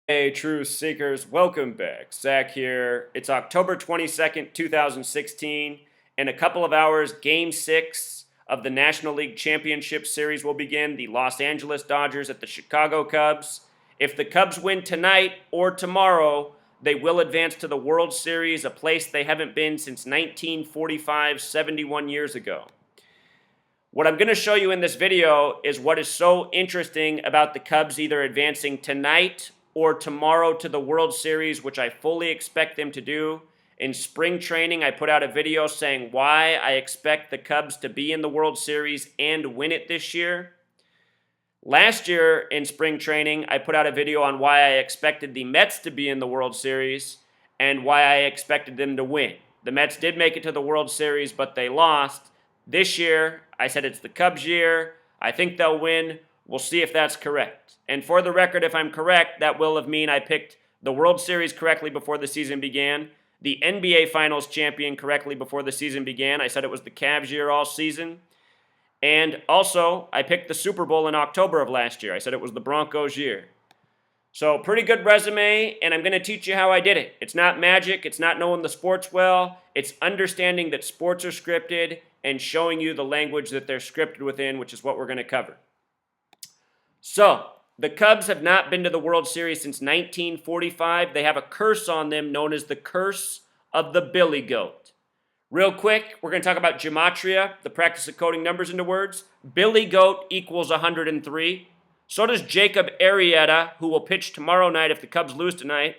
Hey, truth seekers, welcome back. Zach here. It's October 22nd, 2016. In a couple of hours, Game 6 of the National League Championship Series will begin. The Los Angeles Dodgers at the Chicago Cubs. If the Cubs win tonight or tomorrow, they will advance to the World Series, a place they haven't been since 1945, 71 years ago. What I'm going to show you in this video is what is so interesting about the Cubs either advancing tonight or tomorrow to the World Series, which I fully expect them to do. In spring training, I put out a video saying why I expect the Cubs to be in the World Series and win it this year. Last year in spring training, I put out a video on why I expected the Mets to be in the World Series and why I expected them to win. The Mets did make it to the World Series, but they lost. This year, I said it's the Cubs' year. I think they'll win. We'll see if that's correct. And for the record, if I'm correct, that will mean I picked the World Series correctly before the season began, the NBA Finals champion correctly before the season began. I said it was the Cavs' year all season. And also, I picked the Super Bowl in October of last year. I said it was the Broncos' year. So, pretty good resume, and I'm going to teach you how I did it. It's not magic. It's not knowing the sports well. It's understanding that sports are scripted and showing you the language that they're scripted within, which is what we're going to cover. So, the Cubs have not been to the World Series since 1945. They have a curse on them known as the Curse of the Billy Goat. Real quick, we're going to talk about gematria, the practice of coding numbers into words. Billy Goat equals 103. So does Jacob Arrieta, who will pitch tomorrow night if the Cubs lose tonight.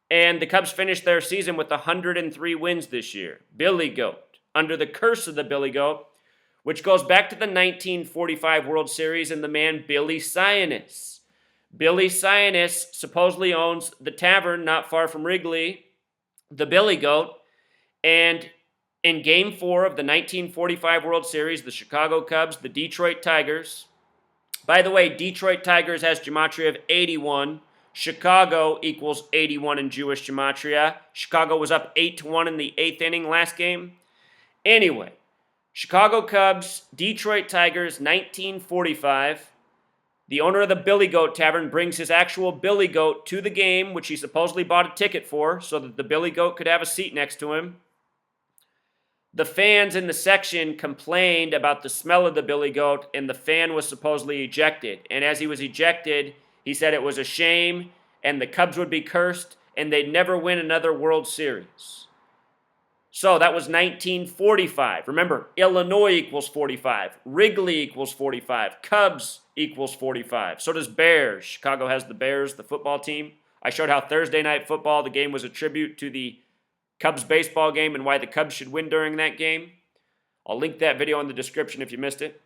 And the Cubs finished their season with 103 wins this year. Billy Goat, under the curse of the Billy Goat, which goes back to the 1945 World Series and the man Billy Sianis. Billy Sianis supposedly owns the tavern not far from Wrigley, the Billy Goat, and in Game 4 of the 1945 World Series, the Chicago Cubs, the Detroit Tigers. By the way, Detroit Tigers has gematria of 81. Chicago equals 81 in Jewish gematria. Chicago was up 8-1 in the 8th inning last game. Anyway, Chicago Cubs, Detroit Tigers, 1945. The owner of the Billy Goat Tavern brings his actual Billy Goat to the game, which he supposedly bought a ticket for, so that the Billy Goat could have a seat next to him. The fans in the section complained about the smell of the Billy Goat, and the fan was supposedly ejected. And as he was ejected, he said it was a shame, and the Cubs would be cursed, and they'd never win another World Series. So that was 1945. Remember, Illinois equals 45. Wrigley equals 45. Cubs equals 45. So does Bears. Chicago has the Bears, the football team. I showed how Thursday Night Football, the game was a tribute to the Cubs baseball game and why the Cubs should win during that game. I'll link that video in the description if you missed it.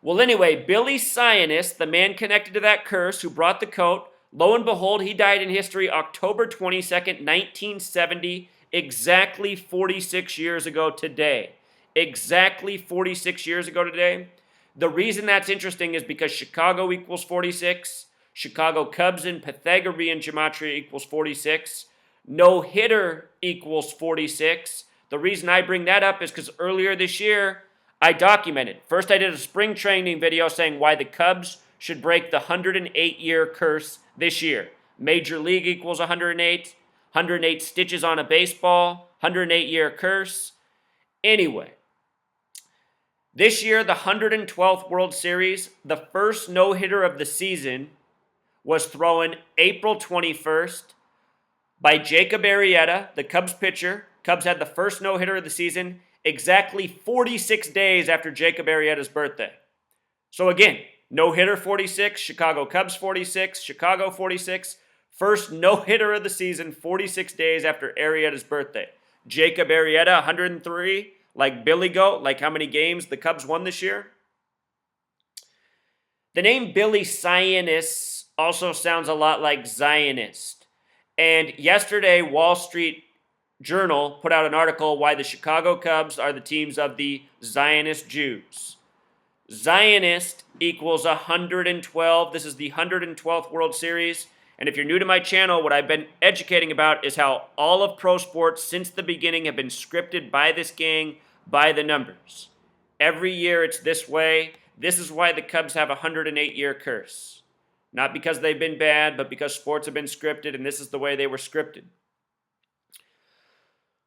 Well, anyway, Billy Sianis, the man connected to that curse who brought the coat, lo and behold, he died in history October 22nd, 1970, exactly 46 years ago today. Exactly 46 years ago today. The reason that's interesting is because Chicago equals 46. Chicago Cubs in Pythagorean gematria equals 46. No-hitter equals 46. The reason I bring that up is because earlier this year, I documented. First, I did a spring training video saying why the Cubs should break the 108-year curse this year. Major League equals 108. 108 stitches on a baseball. 108-year curse. Anyway, this year, the 112th World Series, the first no-hitter of the season was thrown April 21st by Jacob Arrieta, the Cubs pitcher. Cubs had the first no-hitter of the season exactly 46 days after Jacob Arrieta's birthday. So again, no-hitter 46, Chicago Cubs 46, Chicago 46. First no-hitter of the season 46 days after Arrieta's birthday. Jacob Arrieta 103, like Billy Goat, like how many games the Cubs won this year. The name Billy Sianis also sounds a lot like Zionist. And yesterday, Wall Street Journal put out an article why the Chicago Cubs are the teams of the Zionist Jews. Zionist equals 112. This is the 112th World Series. And if you're new to my channel, what I've been educating about is how all of pro sports since the beginning have been scripted by this gang, by the numbers. Every year it's this way. This is why the Cubs have a 108-year curse. Not because they've been bad, but because sports have been scripted, and this is the way they were scripted.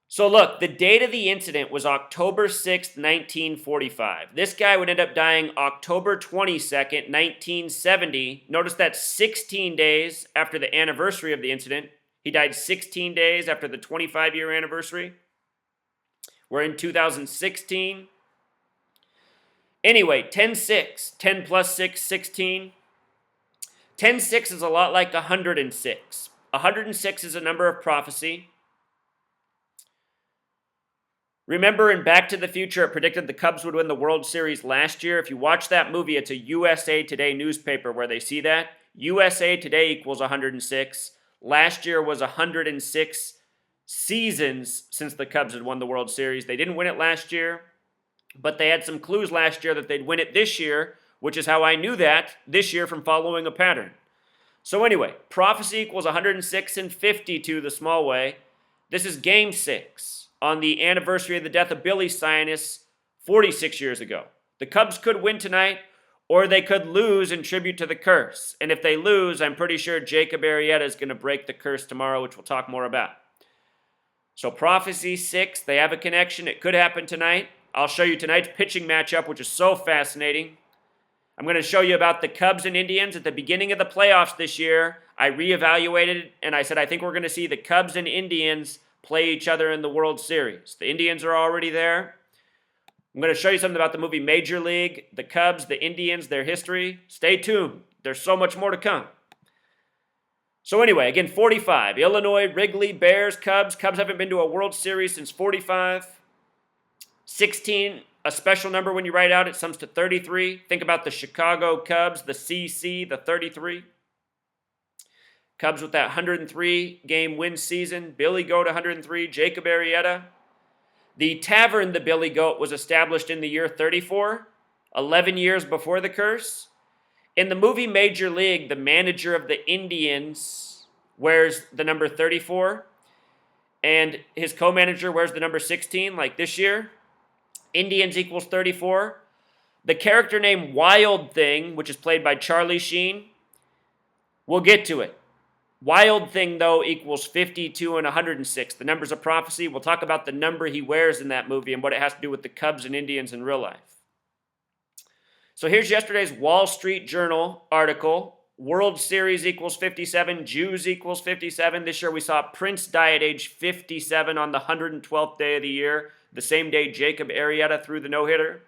So look, the date of the incident was October 6th, 1945. This guy would end up dying October 22nd, 1970. Notice that's 16 days after the anniversary of the incident. He died 16 days after the 25-year anniversary. We're in 2016. Anyway, 10-6. 10 plus 6, 16. 10-6 is a lot like 106. 106 is a number of prophecy. Remember in Back to the Future, it predicted the Cubs would win the World Series last year. If you watch that movie, it's a USA Today newspaper where they see that. USA Today equals 106. Last year was 106 seasons since the Cubs had won the World Series. They didn't win it last year, but they had some clues last year that they'd win it this year, which is how I knew that this year from following a pattern. So anyway, prophecy equals 106 and 52 the small way. This is Game 6. On the anniversary of the death of Billy Sianis 46 years ago. The Cubs could win tonight, or they could lose in tribute to the curse. And if they lose, I'm pretty sure Jacob Arrieta is going to break the curse tomorrow, which we'll talk more about. So Prophecy 6, they have a connection. It could happen tonight. I'll show you tonight's pitching matchup, which is so fascinating. I'm going to show you about the Cubs and Indians. At the beginning of the playoffs this year, I reevaluated, and I said I think we're going to see the Cubs and Indians play each other in the World Series. The Indians are already there. I'm going to show you something about the movie Major League, the Cubs, the Indians, their history. Stay tuned. There's so much more to come. So anyway, again, 45. Illinois, Wrigley, Bears, Cubs. Cubs haven't been to a World Series since 45. 16, a special number when you write out, it sums to 33. Think about the Chicago Cubs, the CC, the 33. Cubs with that 103-game win season. Billy Goat, 103. Jacob Arrieta. The tavern, the Billy Goat, was established in the year 34, 11 years before the curse. In the movie Major League, the manager of the Indians wears the number 34, and his co-manager wears the number 16, like this year. Indians equals 34. The character named Wild Thing, which is played by Charlie Sheen, we'll get to it. Wild Thing, though, equals 52 and 106. The numbers of prophecy. We'll talk about the number he wears in that movie and what it has to do with the Cubs and Indians in real life. So here's yesterday's Wall Street Journal article. World Series equals 57. Jews equals 57. This year we saw Prince die at age 57 on the 112th day of the year, the same day Jacob Arrieta threw the no-hitter.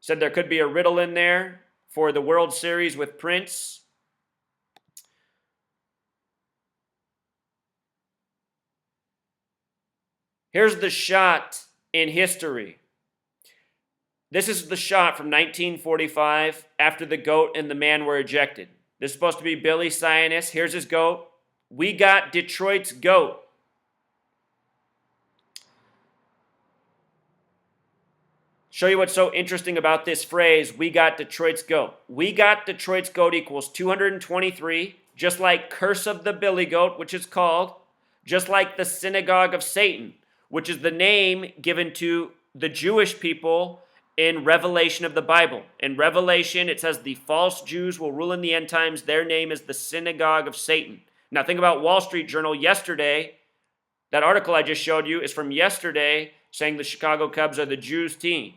Said there could be a riddle in there for the World Series with Prince. Here's the shot in history. This is the shot from 1945 after the goat and the man were ejected. This is supposed to be Billy Sianis. Here's his goat. We got Detroit's goat. Show you what's so interesting about this phrase, we got Detroit's goat. We got Detroit's goat equals 223, just like Curse of the Billy Goat, which is called, just like the Synagogue of Satan, which is the name given to the Jewish people in Revelation of the Bible. In Revelation, it says the false Jews will rule in the end times. Their name is the Synagogue of Satan. Now think about Wall Street Journal yesterday. That article I just showed you is from yesterday saying the Chicago Cubs are the Jews' team.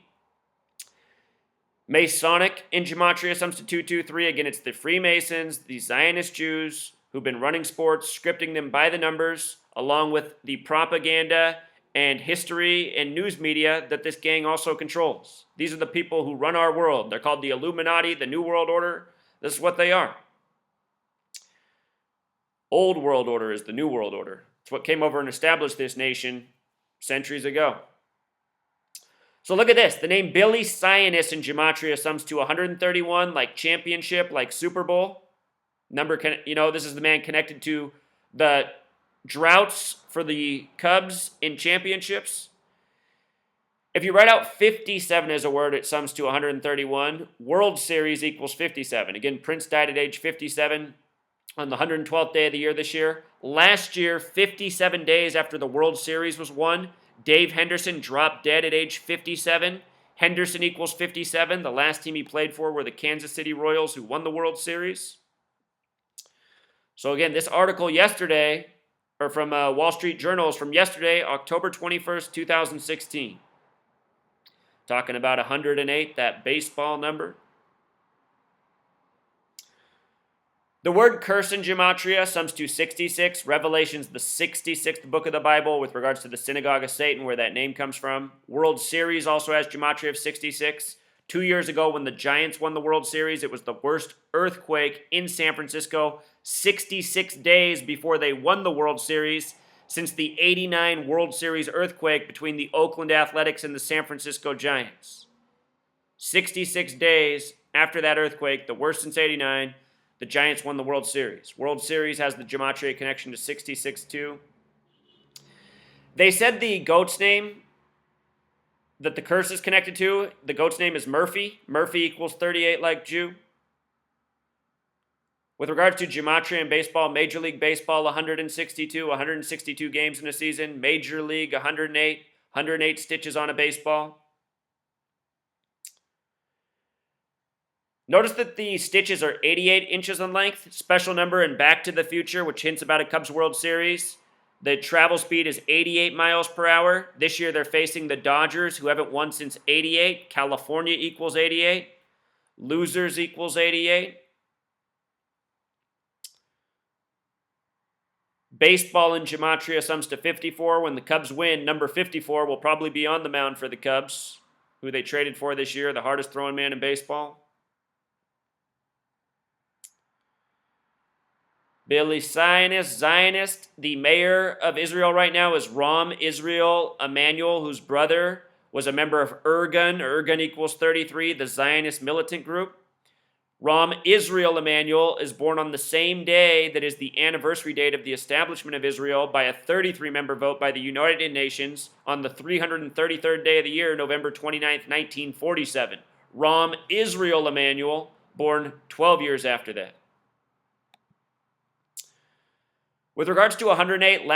Masonic in Gematria sums to 223. Again, it's the Freemasons, the Zionist Jews who've been running sports, scripting them by the numbers, along with the propaganda and history and news media that this gang also controls. These are the people who run our world. They're called the Illuminati, the New World Order. This is what they are. Old World Order is the New World Order. It's what came over and established this nation centuries ago. So look at this. The name Billy Sianis in Gematria sums to 131, like championship, like Super Bowl. This is the man connected to the droughts for the Cubs in championships. If you write out 57 as a word, it sums to 131. World Series equals 57. Again, Prince died at age 57 on the 112th day of the year this year. Last year, 57 days after the World Series was won, Dave Henderson dropped dead at age 57. Henderson equals 57. The last team he played for were the Kansas City Royals, who won the World Series. So again, this article yesterday, or from Wall Street Journal, is from yesterday, October 21st, 2016. Talking about 108, that baseball number. The word curse in gematria sums to 66. Revelation's the 66th book of the Bible with regards to the synagogue of Satan, where that name comes from. World Series also has gematria of 66. 2 years ago, when the Giants won the World Series, it was the worst earthquake in San Francisco, 66 days before they won the World Series, since the '89 World Series earthquake between the Oakland Athletics and the San Francisco Giants. 66 days after that earthquake, the worst since '89, the Giants won the World Series. World Series has the gematria connection to 66 too. They said the goat's name that the curse is connected to, the goat's name is Murphy. Murphy equals 38 like Jew. With regards to gematria in baseball, Major League Baseball 162 games in a season. Major League 108 stitches on a baseball. Notice that the stitches are 88 inches in length, special number in Back to the Future, which hints about a Cubs World Series. The travel speed is 88 miles per hour. This year they're facing the Dodgers, who haven't won since '88. California equals 88. Losers equals 88. Baseball in gematria sums to 54. When the Cubs win, number 54 will probably be on the mound for the Cubs, who they traded for this year, the hardest throwing man in baseball. Billy Sianis, Zionist. The mayor of Israel right now is Ram Israel Emanuel, whose brother was a member of Irgun. Irgun equals 33, the Zionist militant group. Ram Israel Emanuel is born on the same day that is the anniversary date of the establishment of Israel by a 33-member vote by the United Nations on the 333rd day of the year, November 29th, 1947. Ram Israel Emanuel, born 12 years after that. With regards to 108,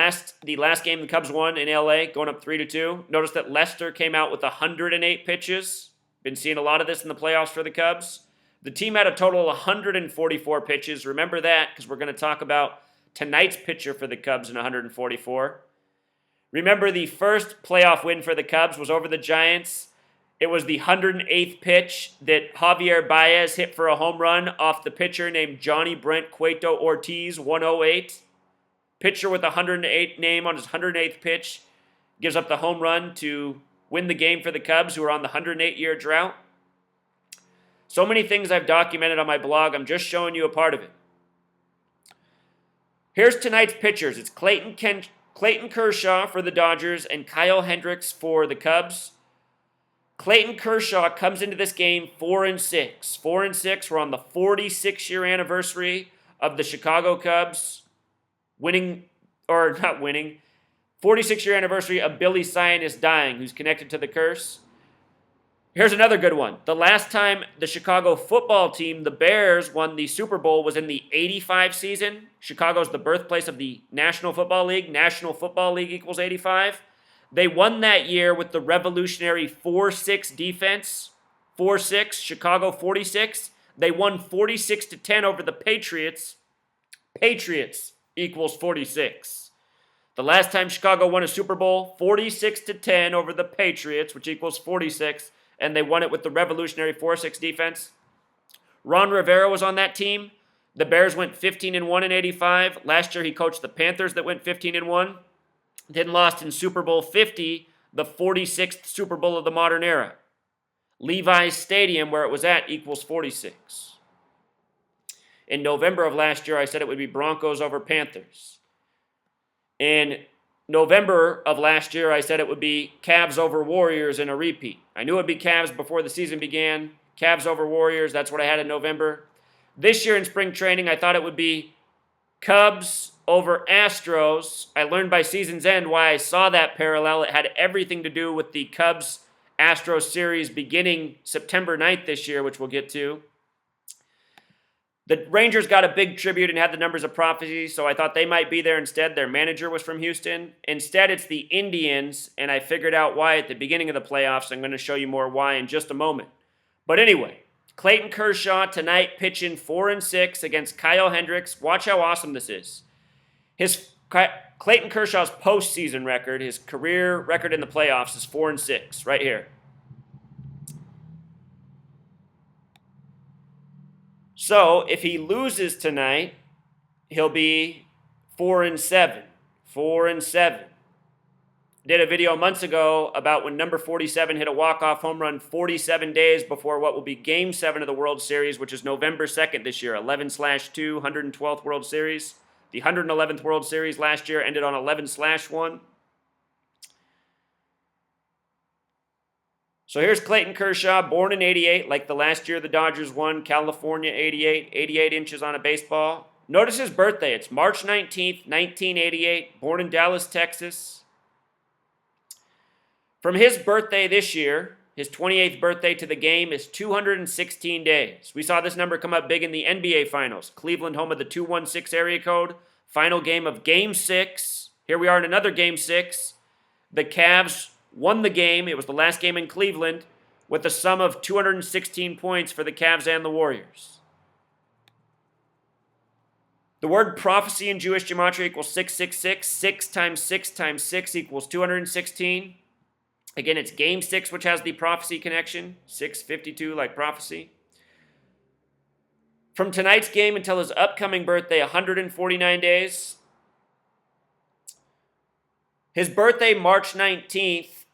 the last game the Cubs won in LA, going up 3-2. Notice that Lester came out with 108 pitches. Been seeing a lot of this in the playoffs for the Cubs. The team had a total of 144 pitches. Remember that, because we're going to talk about tonight's pitcher for the Cubs in 144. Remember, the first playoff win for the Cubs was over the Giants. It was the 108th pitch that Javier Baez hit for a home run off the pitcher named Johnny Brent Cueto Ortiz, 108. Pitcher with 108 name on his 108th pitch gives up the home run to win the game for the Cubs, who are on the 108-year drought. So many things I've documented on my blog. I'm just showing you a part of it. Here's tonight's pitchers. It's Clayton Kershaw for the Dodgers and Kyle Hendricks for the Cubs. Clayton Kershaw comes into this game 4-6. 4-6. We're on the 46-year anniversary of the Chicago Cubs. 46-year anniversary of Billy Sianis dying, who's connected to the curse. Here's another good one. The last time the Chicago football team, the Bears, won the Super Bowl was in the '85 season. Chicago's the birthplace of the National Football League. National Football League equals 85. They won that year with the revolutionary 4-6 defense. 4-6, Chicago 46. They won 46-10 over the Patriots. Patriots equals 46. The last time Chicago won a Super Bowl, 46-10 over the Patriots, which equals 46, and they won it with the revolutionary 4-6 defense. Ron Rivera was on that team. The Bears went 15-1 in '85. Last year he coached the Panthers that went 15-1. Then lost in Super Bowl 50, the 46th Super Bowl of the modern era. Levi's Stadium, where it was at, equals 46. In November of last year, I said it would be Broncos over Panthers. In November of last year, I said it would be Cavs over Warriors in a repeat. I knew it would be Cavs before the season began. Cavs over Warriors, that's what I had in November. This year in spring training, I thought it would be Cubs over Astros. I learned by season's end why I saw that parallel. It had everything to do with the Cubs-Astros series beginning September 9th this year, which we'll get to. The Rangers got a big tribute and had the numbers of prophecy, so I thought they might be there instead. Their manager was from Houston. Instead, it's the Indians, and I figured out why at the beginning of the playoffs. I'm going to show you more why in just a moment. But anyway, Clayton Kershaw tonight pitching 4-6 against Kyle Hendricks. Watch how awesome this is. Clayton Kershaw's postseason record, his career record in the playoffs, is 4-6 right here. So if he loses tonight, he'll be 4-7. 4-7. Did a video months ago about when number 47 hit a walk-off home run 47 days before what will be Game 7 of the World Series, which is November 2nd this year, 11/2, 112th World Series. The 111th World Series last year ended on 11/1. So here's Clayton Kershaw, born in 88, like the last year the Dodgers won, California 88, 88 inches on a baseball. Notice his birthday. It's March 19th, 1988, born in Dallas, Texas. From his birthday this year, his 28th birthday to the game is 216 days. We saw this number come up big in the NBA Finals. Cleveland, home of the 216 area code. Final game of Game 6. Here we are in another Game 6. The Cavs won the game. It was the last game in Cleveland with a sum of 216 points for the Cavs and the Warriors. The word prophecy in Jewish gematria equals 666. 6 times 6 times 6 equals 216. Again, it's Game 6, which has the prophecy connection. 652, like prophecy. From tonight's game until his upcoming birthday, 149 days. His birthday, March 19th,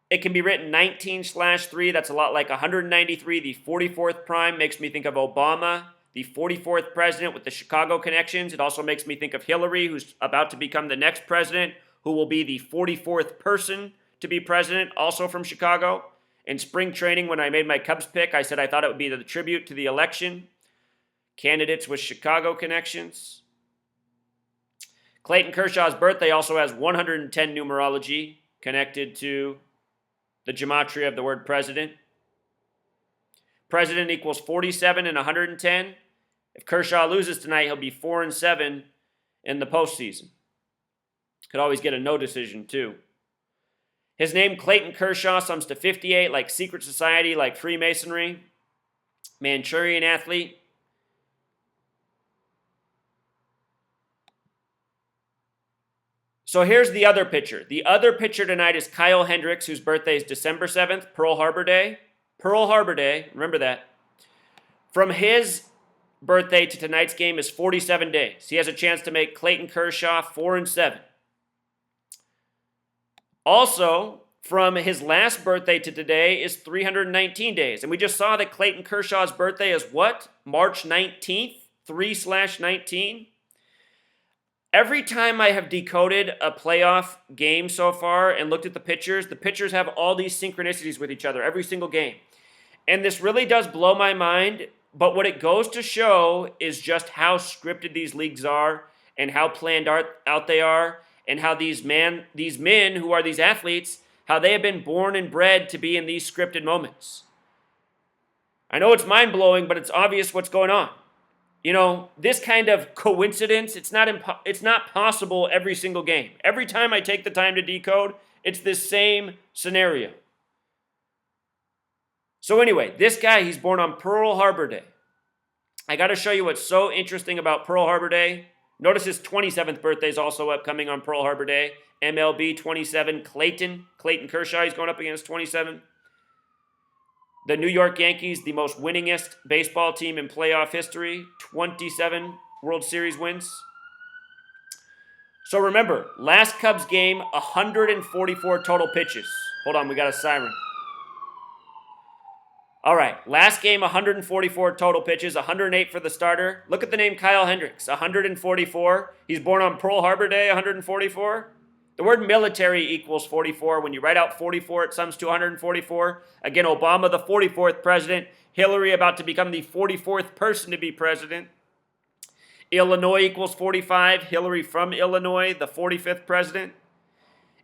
it can be written 19/3. That's a lot like 193. The 44th prime makes me think of Obama, the 44th president with the Chicago connections. It also makes me think of Hillary, who's about to become the next president, who will be the 44th person to be president, also from Chicago. In spring training, when I made my Cubs pick, I said I thought it would be the tribute to the election. Candidates with Chicago connections. Clayton Kershaw's birthday also has 110 numerology connected to the gematria of the word president. President equals 47 and 110. If Kershaw loses tonight, he'll be 4-7 in the postseason. Could always get a no decision, too. His name, Clayton Kershaw, sums to 58, like secret society, like Freemasonry. Manchurian athlete. So here's the other pitcher. The other pitcher tonight is Kyle Hendricks, whose birthday is December 7th, Pearl Harbor Day. Pearl Harbor Day, remember that. From his birthday to tonight's game is 47 days. He has a chance to make Clayton Kershaw 4-7. Also, from his last birthday to today is 319 days. And we just saw that Clayton Kershaw's birthday is what? March 19th, 3/19. Every time I have decoded a playoff game so far and looked at the pitchers have all these synchronicities with each other every single game. And this really does blow my mind, but what it goes to show is just how scripted these leagues are and how planned out they are, and how these men who are these athletes, how they have been born and bred to be in these scripted moments. I know it's mind-blowing, but it's obvious what's going on. You know, this kind of coincidence, it's not possible every single game. Every time I take the time to decode, it's this same scenario. So anyway, this guy, he's born on Pearl Harbor Day. I got to show you what's so interesting about Pearl Harbor Day. Notice his 27th birthday is also upcoming on Pearl Harbor Day. MLB 27, Clayton Kershaw, he's going up against 27. The New York Yankees, the most winningest baseball team in playoff history, 27 World Series wins. So remember, last Cubs game, 144 total pitches. Hold on, we got a siren. All right, last game, 144 total pitches, 108 for the starter. Look at the name Kyle Hendricks, 144. He's born on Pearl Harbor Day, 144. The word military equals 44. When you write out 44, it sums to 144. Again, Obama, the 44th president. Hillary, about to become the 44th person to be president. Illinois equals 45. Hillary from Illinois, the 45th president.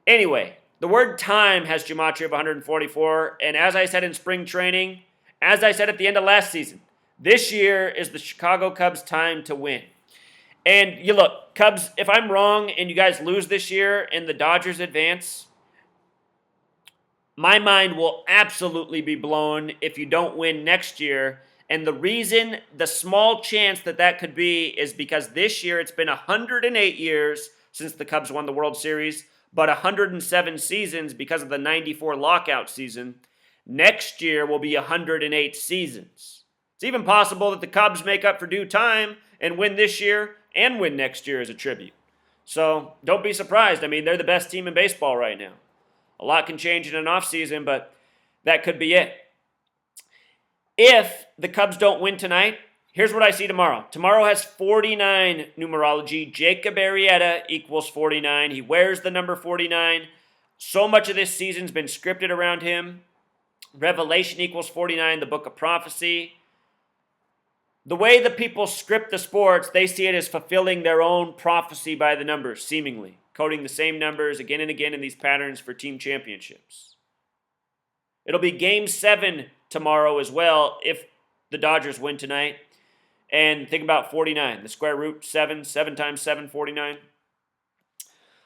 Anyway, the word time has gematria of 144. And as I said in spring training, as I said at the end of last season, this year is the Chicago Cubs' time to win. And you look, Cubs, if I'm wrong and you guys lose this year and the Dodgers advance, my mind will absolutely be blown if you don't win next year. And the reason, the small chance that that could be, is because this year it's been 108 years since the Cubs won the World Series, but 107 seasons because of the 94 lockout season. Next year will be 108 seasons. It's even possible that the Cubs make up for due time and win this year and win next year as a tribute. So don't be surprised. I mean, they're the best team in baseball right now. A lot can change in an offseason, but that could be it. If the Cubs don't win tonight, here's what I see tomorrow. Tomorrow has 49 numerology. Jacob Arrieta equals 49. He wears the number 49. So much of this season's been scripted around him. Revelation equals 49, the book of prophecy. The way the people script the sports, they see it as fulfilling their own prophecy by the numbers, seemingly. Coding the same numbers again and again in these patterns for team championships. It'll be Game 7 tomorrow as well if the Dodgers win tonight. And think about 49, the square root 7 times 7, 49.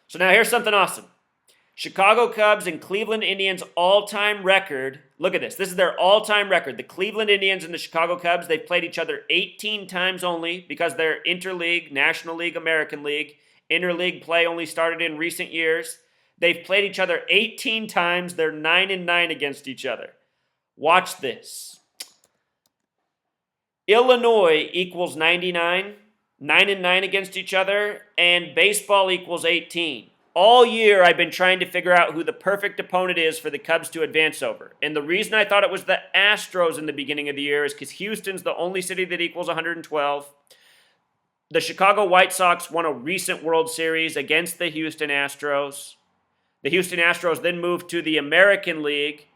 So now here's something awesome. Chicago Cubs and Cleveland Indians all-time record. Look at this. This is their all-time record. The Cleveland Indians and the Chicago Cubs, they've played each other 18 times only because they're interleague, National League, American League. Interleague play only started in recent years. They've played each other 18 times. They're 9-9 against each other. Watch this. Illinois equals 99, 9-9 against each other, and baseball equals 18. All year, I've been trying to figure out who the perfect opponent is for the Cubs to advance over. And the reason I thought it was the Astros in the beginning of the year is because Houston's the only city that equals 112. The Chicago White Sox won a recent World Series against the Houston Astros. The Houston Astros then moved to the American League.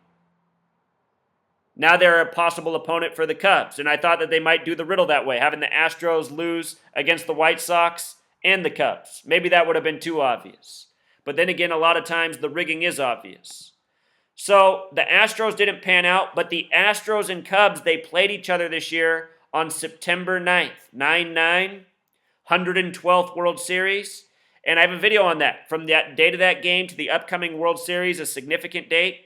Now they're a possible opponent for the Cubs. And I thought that they might do the riddle that way, having the Astros lose against the White Sox and the Cubs. Maybe that would have been too obvious. But then again, a lot of times the rigging is obvious. So the Astros didn't pan out, but the Astros and Cubs, they played each other this year on September 9th. 9-9, 112th World Series. And I have a video on that. From that date of that game to the upcoming World Series, a significant date.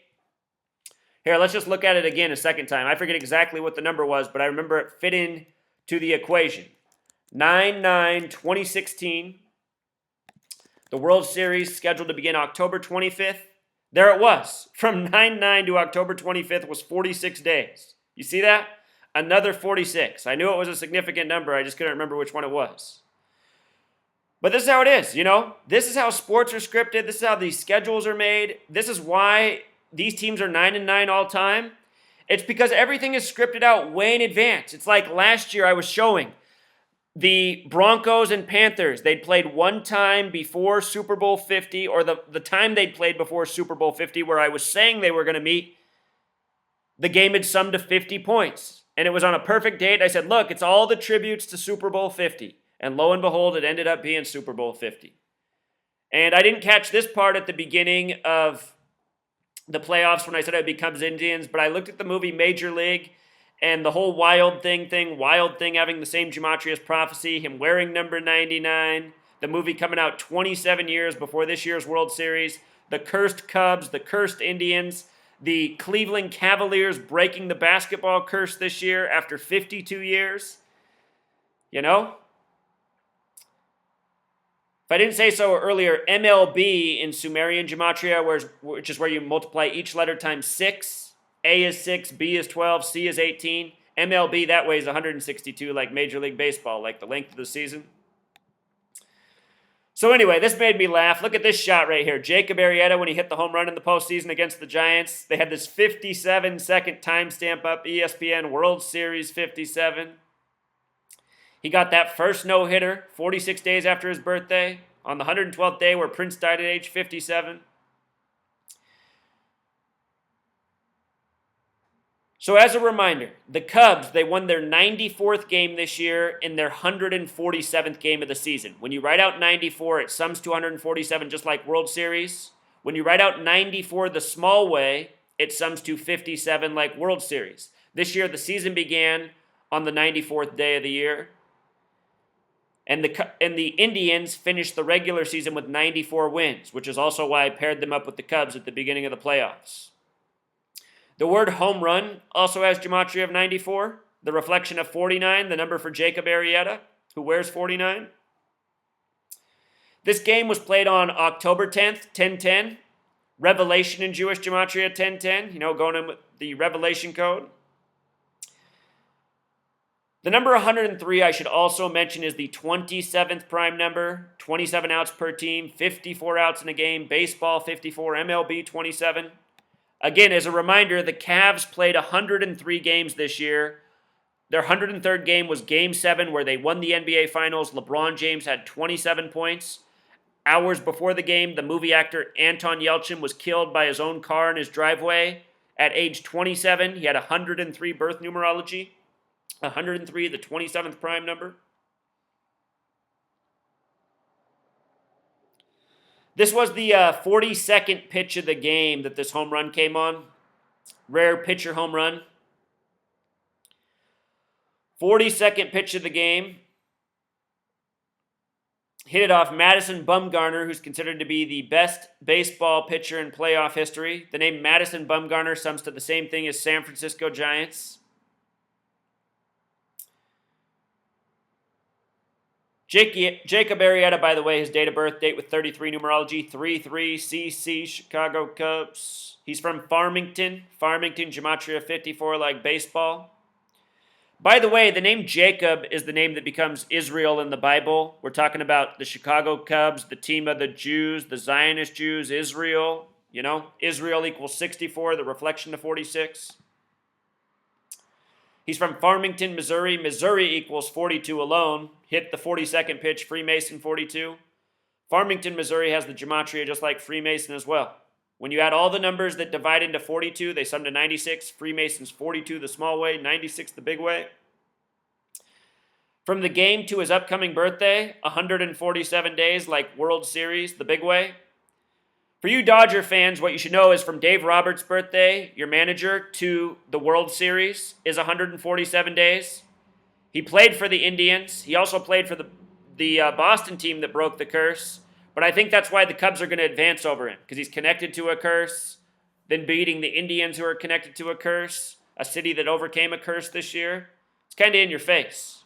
Here, let's just look at it again a second time. I forget exactly what the number was, but I remember it fit in to the equation. 9-9, 2016. The World Series scheduled to begin October 25th. There it was. From 9-9 to October 25th was 46 days. You see that? Another 46. I knew it was a significant number. I just couldn't remember which one it was. But this is how it is, you know? This is how sports are scripted. This is how these schedules are made. This is why these teams are 9-9 all time. It's because everything is scripted out way in advance. It's like last year I was showing the Broncos and Panthers. They'd played one time before Super Bowl 50, or the time they'd played before Super Bowl 50, where I was saying they were going to meet. The game had summed to 50 points. And it was on a perfect date. I said, look, it's all the tributes to Super Bowl 50. And lo and behold, it ended up being Super Bowl 50. And I didn't catch this part at the beginning of the playoffs when I said it would be Cubs Indians, but I looked at the movie Major League and the whole Wild Thing having the same gematria as prophecy, him wearing number 99, the movie coming out 27 years before this year's World Series, the cursed Cubs, the cursed Indians, the Cleveland Cavaliers breaking the basketball curse this year after 52 years. You know? If I didn't say so earlier, MLB in Sumerian gematria, which is where you multiply each letter times 6. A is 6, B is 12, C is 18. MLB that way is 162, like Major League Baseball, like the length of the season. So anyway, this made me laugh. Look at this shot right here. Jacob Arrieta, when he hit the home run in the postseason against the Giants, they had this 57-second timestamp up, ESPN World Series 57. He got that first no-hitter 46 days after his birthday, on the 112th day where Prince died at age 57. So as a reminder, the Cubs, they won their 94th game this year in their 147th game of the season. When you write out 94, it sums to 147 just like World Series. When you write out 94 the small way, it sums to 57 like World Series. This year, the season began on the 94th day of the year. And the Indians finished the regular season with 94 wins, which is also why I paired them up with the Cubs at the beginning of the playoffs. The word home run also has gematria of 94. The reflection of 49, the number for Jacob Arrieta, who wears 49. This game was played on October 10th, 1010. Revelation in Jewish gematria, 1010. Going in with the Revelation code. The number 103, I should also mention, is the 27th prime number. 27 outs per team, 54 outs in a game. Baseball, 54. MLB, 27. Again, as a reminder, the Cavs played 103 games this year. Their 103rd game was Game 7, where they won the NBA Finals. LeBron James had 27 points. Hours before the game, the movie actor Anton Yelchin was killed by his own car in his driveway. At age 27, he had 103 birth numerology. 103, the 27th prime number. This was the 42nd pitch of the game that this home run came on. Rare pitcher home run. 42nd pitch of the game. Hit it off Madison Bumgarner, who's considered to be the best baseball pitcher in playoff history. The name Madison Bumgarner sums to the same thing as San Francisco Giants. Jacob Arrieta, by the way, his date of birth, date with 33 numerology, 33 CC Chicago Cubs. He's from Farmington. Farmington, gematria 54, like baseball. By the way, the name Jacob is the name that becomes Israel in the Bible. We're talking about the Chicago Cubs, the team of the Jews, the Zionist Jews, Israel. Israel equals 64, the reflection of 46. He's from Farmington, Missouri. Missouri equals 42 alone. Hit the 42nd pitch, Freemason 42. Farmington, Missouri has the gematria just like Freemason as well. When you add all the numbers that divide into 42, they sum to 96. Freemason's 42 the small way, 96 the big way. From the game to his upcoming birthday, 147 days like World Series, the big way. For you Dodger fans, what you should know is from Dave Roberts' birthday, your manager, to the World Series is 147 days. He played for the Indians. He also played for the Boston team that broke the curse. But I think that's why the Cubs are going to advance over him, because he's connected to a curse, then beating the Indians who are connected to a curse, a city that overcame a curse this year. It's kind of in your face.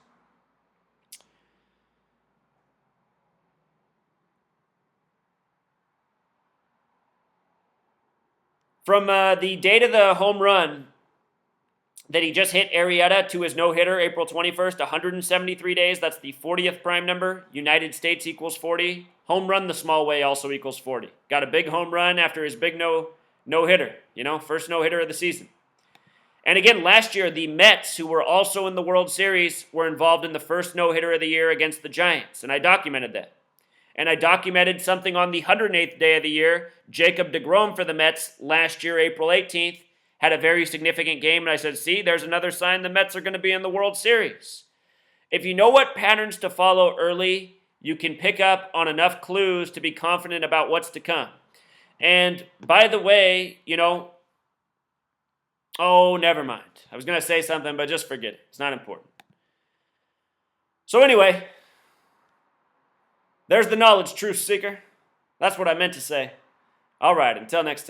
From the date of the home run that he just hit Arrieta to his no-hitter, April 21st, 173 days. That's the 40th prime number. United States equals 40. Home run the small way also equals 40. Got a big home run after his big no-hitter. First no-hitter of the season. And again, last year, the Mets, who were also in the World Series, were involved in the first no-hitter of the year against the Giants. And I documented that. And I documented something on the 108th day of the year. Jacob deGrom for the Mets last year, April 18th, had a very significant game. And I said, see, there's another sign the Mets are going to be in the World Series. If you know what patterns to follow early, you can pick up on enough clues to be confident about what's to come. And by the way, oh, never mind. I was going to say something, but just forget it. It's not important. So anyway, there's the knowledge truth seeker. That's what I meant to say. All right, until next time.